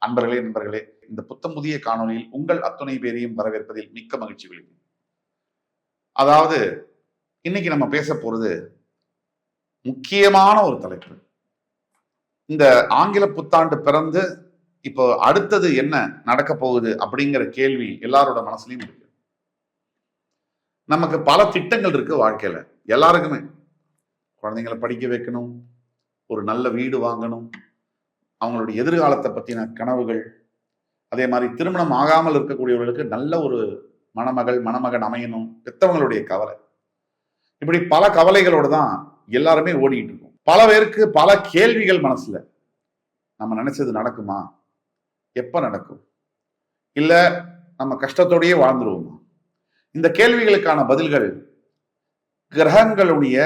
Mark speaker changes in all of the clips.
Speaker 1: நண்பர்களே, இந்த புத்தம் புதிய காணொலியில் உங்கள் அத்துணை பேரையும் வரவேற்பதில் மிக்க மகிழ்ச்சி கொள்கிறேன். அதாவது இன்னைக்கு நம்ம பேச போறது முக்கியமான ஒரு தலைப்பு. இந்த ஆங்கில புத்தாண்டு பிறந்து இப்போ அடுத்தது என்ன நடக்க போகுது அப்படிங்கிற கேள்வி எல்லாரோட மனசுலயும் இருக்கு. நமக்கு பல திட்டங்கள் இருக்கு வாழ்க்கையில, எல்லாருக்குமே. குழந்தைங்களை படிக்க வைக்கணும், ஒரு நல்ல வீடு வாங்கணும், அவங்களுடைய எதிர்காலத்தை பற்றின கனவுகள், அதே மாதிரி திருமணம் ஆகாமல் இருக்கக்கூடியவர்களுக்கு நல்ல ஒரு மணமகன் அமையணும், பெற்றவங்களுடைய கவலை. இப்படி பல கவலைகளோடு தான் எல்லாருமே ஓடிட்டு இருக்கோம். பல பேருக்கு பல கேள்விகள் மனசுல. நம்ம நினைச்சது நடக்குமா? எப்ப நடக்கும்? இல்ல நம்ம கஷ்டத்தோடயே வாழ்ந்துருவோமா? இந்த கேள்விகளுக்கான பதில்கள் கிரகங்களுடைய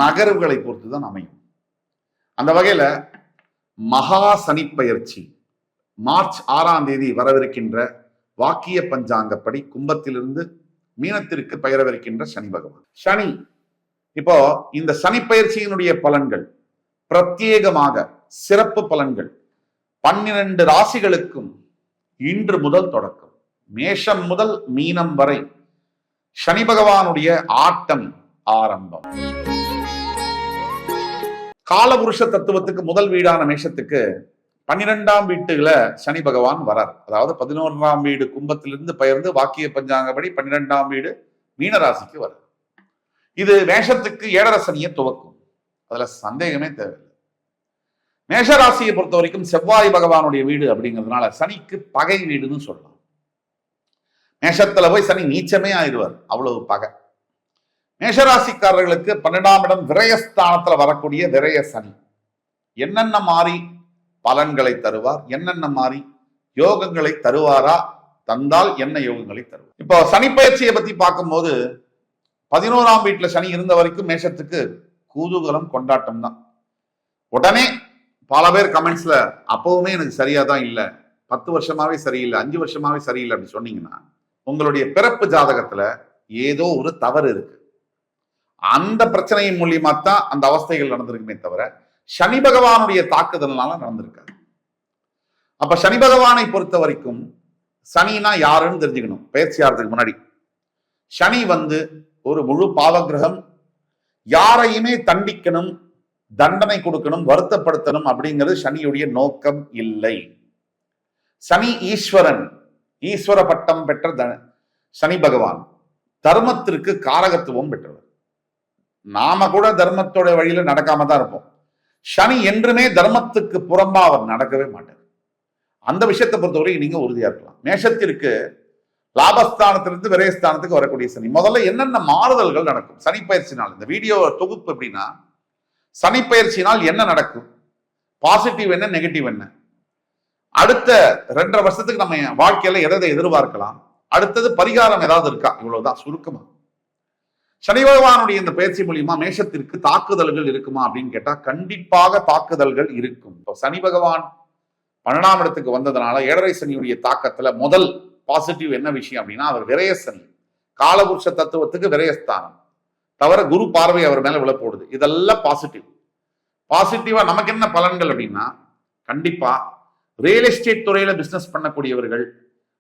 Speaker 1: நகர்வுகளை பொறுத்து தான் அமையும். அந்த வகையில மகா சனிப்பெயர்ச்சி மார்ச் 6ஆம் தேதி வரவிருக்கின்ற வாக்கிய பஞ்சாங்கப்படி கும்பத்திலிருந்து மீனத்திற்கு பெயரவிருக்கின்ற சனி பகவான். சனி இப்போ இந்த சனிப்பெயர்ச்சியினுடைய பலன்கள் பிரத்யேகமாக சிறப்பு பலன்கள் 12 ராசிகளுக்கும் இன்று முதல் தொடக்கம். மேஷம் முதல் மீனம் வரை சனி பகவானுடைய ஆட்டம் ஆரம்பம். காலபுருஷ தத்துவத்துக்கு முதல் வீடான மேஷத்துக்கு 12ஆம் வீட்டுல சனி பகவான் வரார். அதாவது 11ஆம் வீடு கும்பத்திலிருந்து பெயர்ந்து வாக்கிய பஞ்சாங்கப்படி 12ஆம் வீடு மீனராசிக்கு வரார். இது மேஷத்துக்கு 7.5 சனியை துவக்கும். அதுல சந்தேகமே தேவையில்லை. மேஷராசியை பொறுத்த வரைக்கும் செவ்வாய் பகவானுடைய வீடு அப்படிங்கிறதுனால சனிக்கு பகை வீடுன்னு சொல்லலாம். மேஷத்துல போய் சனி நீச்சமே ஆயிடுவார், அவ்வளவு பகை. மேஷராசிக்காரர்களுக்கு 12ஆம் இடம் விரயஸ்தானத்துல வரக்கூடிய விரய சனி என்னென்ன மாறி பலன்களை தருவார், என்னென்ன மாறி யோகங்களை தருவாரா, தந்தால் என்ன யோகங்களை தருவார்? இப்போ சனி பயிற்சியை பத்தி பார்க்கும்போது 11ஆம் வீட்டுல சனி இருந்த வரைக்கும் மேஷத்துக்கு கூதூகலம் கொண்டாட்டம் தான். உடனே பல பேர் கமெண்ட்ஸ்ல அப்பவுமே எனக்கு சரியா தான் இல்லை, 10 வருஷமாவே சரியில்லை, 5 வருஷமாவே சரியில்லை அப்படின்னு சொன்னீங்கன்னா உங்களுடைய பிறப்பு ஜாதகத்துல ஏதோ ஒரு தவறு இருக்கு. அந்த பிரச்சனையின் மூலியமா தான் அந்த அவஸ்தைகள் நடந்திருக்குமே தவிர சனி பகவானுடைய தாக்குதல்னால நடந்திருக்காது. அப்ப சனி பகவானை பொறுத்த வரைக்கும் சனினா யாருன்னு தெரிஞ்சுக்கணும். பயிற்சி ஆகிறதுக்கு முன்னாடி சனி ஒரு முழு பாவகிரகம். யாரையுமே தண்டிக்கணும், தண்டனை கொடுக்கணும், வருத்தப்படுத்தணும் அப்படிங்கிறது சனியுடைய நோக்கம் இல்லை. சனி ஈஸ்வரன், ஈஸ்வர பட்டம் பெற்ற சனி பகவான் தர்மத்திற்கு காரகத்துவம் பெற்றவர். நாம கூட தர்மத்தோட வழியில நடக்காம தான் இருப்போம். சனி என்றுமே தர்மத்துக்கு புறம்பா அவர் நடக்கவே மாட்டார். அந்த விஷயத்தை பொறுத்தவரை நீங்க உறுதியா இருக்கலாம். மேஷத்திற்கு லாபஸ்தானத்திலிருந்து விரயஸ்தானத்துக்கு வரக்கூடிய சனி. முதல்ல என்னென்ன மாறுதல்கள் நடக்கும் சனி பயிற்சினால்? இந்த வீடியோ தொகுப்பு எப்படின்னா, சனி பயிற்சினால் என்ன நடக்கும், பாசிட்டிவ் என்ன, நெகட்டிவ் என்ன, அடுத்த 2.5 வருஷத்துக்கு நம்ம வாழ்க்கையில எதை எதிர்பார்க்கலாம், அடுத்தது பரிகாரம் ஏதாவது இருக்கா, இவ்வளவுதான் சுருக்கமா. சனி பகவானுடைய இந்த பயிற்சி மூலியமா மேஷத்திற்கு தாக்குதல்கள் இருக்குமா அப்படின்னு கேட்டா கண்டிப்பாக தாக்குதல்கள் இருக்கும். இப்போ சனி பகவான் 12ஆம் இடத்துக்கு வந்ததுனால 7.5 சனியுடைய தாக்கத்துல முதல் பாசிட்டிவ் என்ன விஷயம் அப்படின்னா, அவர் விரய சனி. காலபுருஷ தத்துவத்துக்கு விரயஸ்தானம் தவிர குரு பார்வை அவர் மேல விழப்போடுது. இதெல்லாம் பாசிட்டிவா நமக்கு என்ன பலன்கள் அப்படின்னா, கண்டிப்பா ரியல் எஸ்டேட் துறையில பிசினஸ் பண்ணக்கூடியவர்கள்,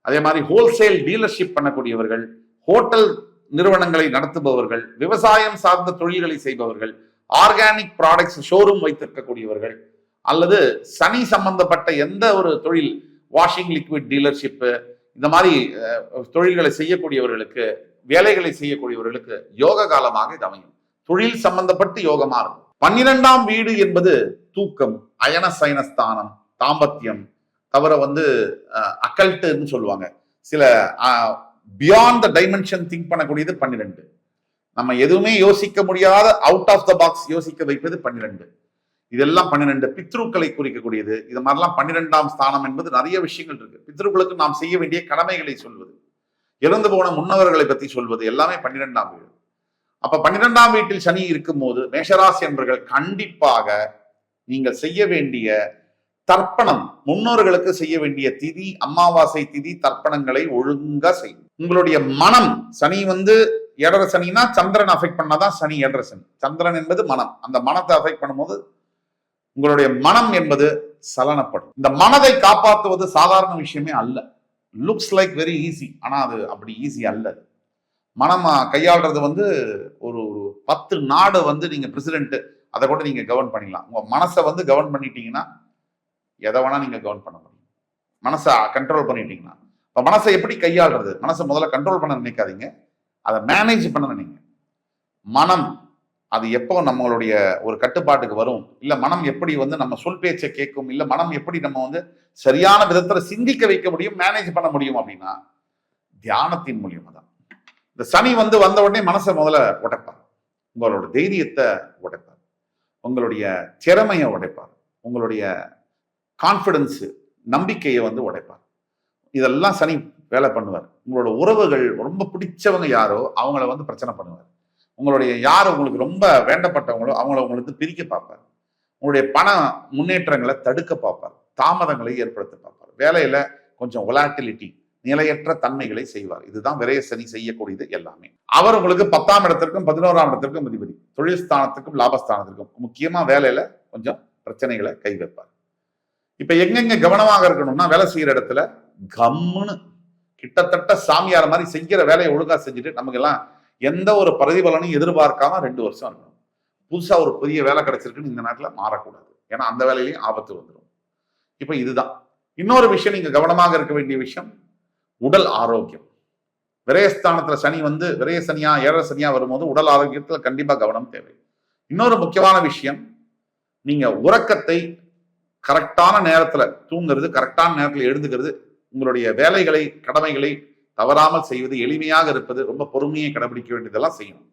Speaker 1: அதே மாதிரி ஹோல்சேல் டீலர்ஷிப் பண்ணக்கூடியவர்கள், ஹோட்டல் நிறுவனங்களை நடத்துபவர்கள், விவசாயம் சார்ந்த தொழில்களை செய்பவர்கள், ஆர்கானிக் ப்ராடக்ட்ஸ் ஷோரூம் வைத்திருக்கக்கூடியவர்கள், அல்லது சனி சம்பந்தப்பட்ட எந்த ஒரு தொழில், வாஷிங் லிக்விட் டீலர்ஷிப், இந்த மாதிரி தொழில்களை செய்யக்கூடியவர்களுக்கு, வேலைகளை செய்யக்கூடியவர்களுக்கு யோக காலமாக இது அமையும். தொழில் சம்பந்தப்பட்டு யோகமா இருக்கும். 12ஆம் வீடு என்பது தூக்கம், அயன சயனஸ்தானம், தாம்பத்தியம் தவிர அக்கல்ட்டுன்னு சொல்லுவாங்க. சில பியாண்ட் த டைமென்ஷன் திங்க் பண்ணக்கூடியது 12. நம்ம எதுவுமே யோசிக்க முடியாத அவுட் ஆஃப் த பாக்ஸ் யோசிக்க வைப்பது 12. இதெல்லாம் 12 பித்ருக்களை குறிக்கக்கூடியது. இது மாதிரிலாம் 12ஆம் ஸ்தானம் என்பது நிறைய விஷயங்கள் இருக்கு. பித்ருக்களுக்கு நாம் செய்ய வேண்டிய கடமைகளை சொல்வது, இறந்து போன முன்னவர்களை பத்தி சொல்வது, எல்லாமே 12ஆம் வீடு. அப்ப 12ஆம் வீட்டில் சனி இருக்கும் போது மேஷராசி என்பவர்கள் கண்டிப்பாக நீங்கள் செய்ய வேண்டிய தர்ப்பணம், முன்னோர்களுக்கு செய்ய வேண்டிய திதி, அமாவாசை திதி தர்ப்பணங்களை ஒழுங்கா செய்யும். உங்களுடைய மனம், சனி 7.5 சனினா சந்திரன் அஃபெக்ட் பண்ணாதான் சனி 7.5 சனி. சந்திரன் என்பது மனம். அந்த மனத்தை அஃபெக்ட் பண்ணும்போது உங்களுடைய மனம் என்பது சலனப்படும். இந்த மனதை காப்பாற்றுவது சாதாரண விஷயமே அல்ல. லுக்ஸ் லைக் வெரி ஈஸி, ஆனா அது அப்படி ஈஸி அல்ல. மனம் கையாளுறது வந்து ஒரு 10 நாடு வந்து நீங்க பிரசிடென்ட் அதை கூட நீங்க கவர்ன் பண்ணிடலாம். உங்க மனசை வந்து கவர்ன் பண்ணிட்டீங்கன்னா எதை வேணா நீங்க கவர்ன் பண்ண முடியும். மனசை கண்ட்ரோல் பண்ணிட்டீங்கன்னா. இப்ப மனசை எப்படி கையாளுறது? மனசை முதல்ல கண்ட்ரோல் பண்ண நினைக்காதீங்க, அதை மேனேஜ் பண்ண நினைங்க. மனம் அது எப்போ நம்மளுடைய ஒரு கட்டுப்பாட்டுக்கு வரும், இல்ல மனம் எப்படி வந்து நம்ம சொல் பேச்சை கேட்கும், இல்ல மனம் எப்படி நம்ம வந்து சரியான விதத்துல சிந்திக்க வைக்க முடியும், மேனேஜ் பண்ண முடியும் அப்படின்னா தியானத்தின் மூலியமா தான். இந்த சனி வந்து வந்த உடனே மனசை முதல்ல உடைப்பார், உங்களோட தைரியத்தை உடைப்பார், உங்களுடைய திறமையை உடைப்பார், உங்களுடைய கான்பிடன்ஸ் நம்பிக்கையை வந்து உடைப்பார். இதெல்லாம் சனி வேலை பண்ணுவார். உங்களோட உறவுகள் ரொம்ப பிடிச்சவங்க யாரோ அவங்கள வந்து பிரச்சனை பண்ணுவார். உங்களுடைய யார் உங்களுக்கு ரொம்ப வேண்டப்பட்டவங்களோ அவங்கள உங்களுக்கு பிரிக்க பார்ப்பார். உங்களுடைய பண முன்னேற்றங்களை தடுக்க பார்ப்பார், தாமதங்களை ஏற்படுத்த பார்ப்பார். வேலையில கொஞ்சம் வொலாட்டிலிட்டி, நிலையற்ற தன்மைகளை செய்வார். இதுதான் விரய சனி செய்யக்கூடியது எல்லாமே. அவர் உங்களுக்கு 10ஆம் இடத்திற்கும் 11ஆம் இடத்திற்கும் அதிபதி, தொழில் ஸ்தானத்திற்கும் லாபஸ்தானத்திற்கும். முக்கியமா வேலையில கொஞ்சம் பிரச்சனைகளை கை வைப்பார். இப்ப எங்கெங்க கவனமாக இருக்கணும்னா, வேலை செய்யற இடத்துல கம்முன்னு கிட்டத்தட்ட சாமியார் மாதிரி செய்கிற வேலையை ஒழுங்கா செஞ்சுட்டு நமக்கு எல்லாம் எந்த ஒரு பிரதிபலனையும் எதிர்பார்க்காம 2 வருஷம் இருக்கணும். புதுசா ஒரு பெரிய வேலை கிடைச்சிருக்குன்னு இந்த நேரத்துல மாறக்கூடாது, ஏன்னா அந்த வேலையிலையும் ஆபத்து வந்துடும். இப்ப இதுதான் இன்னொரு விஷயம். நீங்க கவனமாக இருக்க வேண்டிய விஷயம் உடல் ஆரோக்கியம். விரயஸ்தானத்துல சனி வந்து விரய சனியா 7 சனியா வரும்போது உடல் ஆரோக்கியத்துல கண்டிப்பா கவனம் தேவை. இன்னொரு முக்கியமான விஷயம், நீங்க உறக்கத்தை கரெக்டான நேரத்துல தூங்குறது, கரெக்டான நேரத்துல எழுதுகிறது, உங்களுடைய வேலைகளை கடமைகளை தவறாமல் செய்வது, எளிமையாக இருப்பது, ரொம்ப பொறுமையை கடைபிடிக்க வேண்டியதெல்லாம் செய்யணும்.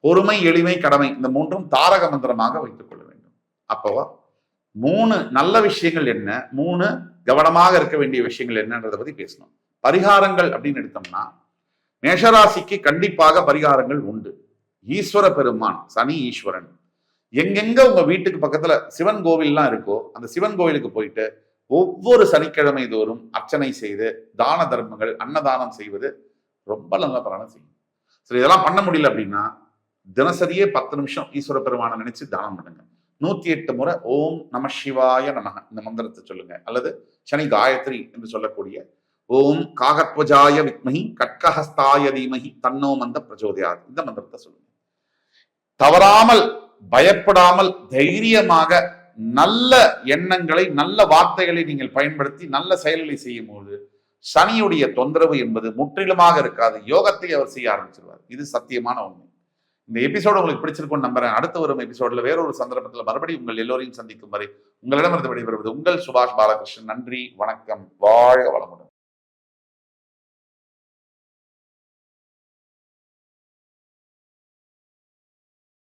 Speaker 1: பொறுமை, எளிமை, கடமை, இந்த 3ம் தாரக மந்திரமாக வைத்துக் கொள்ள வேண்டும். அப்போ 3 நல்ல விஷயங்கள் என்ன, 3 கவனமாக இருக்க வேண்டிய விஷயங்கள் என்னன்றதை பத்தி பேசணும். பரிகாரங்கள் அப்படின்னு எடுத்தோம்னா, மேஷராசிக்கு கண்டிப்பாக பரிகாரங்கள் உண்டு. ஈஸ்வர பெருமான், சனி ஈஸ்வரன், எங்கெங்க உங்க வீட்டுக்கு பக்கத்துல சிவன் கோவில்லாம் இருக்கோ அந்த சிவன் கோவிலுக்கு போயிட்டு ஒவ்வொரு சனிக்கிழமை தோறும் அர்ச்சனை செய்து தான தர்மங்கள், அன்னதானம் செய்வது ரொம்ப நல்ல பலனை செய்யும். சரி, இதெல்லாம் பண்ண முடியல அப்படின்னா தினசரியே 10 நிமிஷம் ஈஸ்வர பெருமானை நினைச்சு தானம் பண்ணுங்க. 108 முறை ஓம் நம சிவாய நமக இந்த மந்திரத்தை சொல்லுங்க. அல்லது சனி காயத்ரி என்று சொல்லக்கூடிய ஓம் காகத்வஜாய வித்மஹி கட்கஹஸ்தாய தீமஹி தன்னோ மந்த பிரச்சோதயாத் இந்த மந்திரத்தை சொல்லுங்க. தவறாமல், பயப்படாமல், தைரியமாக நல்ல எண்ணங்களை, நல்ல வார்த்தைகளை நீங்கள் பயன்படுத்தி நல்ல செயல்களை செய்யும் போது சனியுடைய தொந்தரவு என்பது முற்றிலுமாக இருக்காது. யோகத்தை அவர் செய்ய ஆரம்பிச்சிருவார். இது சத்தியமான உண்மை. இந்த எபிசோடு உங்களுக்கு பிடிச்சிருக்கும்னு நம்புறேன். அடுத்து வரும் எபிசோட்ல வேறொரு சந்தர்ப்பத்தில் மறுபடியும் உங்கள் எல்லோரையும் சந்திக்கும் வரை உங்களிடமிருந்து விடைபெறுவது உங்கள் சுபாஷ் பாலகிருஷ்ணன். நன்றி, வணக்கம், வாழ்க வளமுடன்.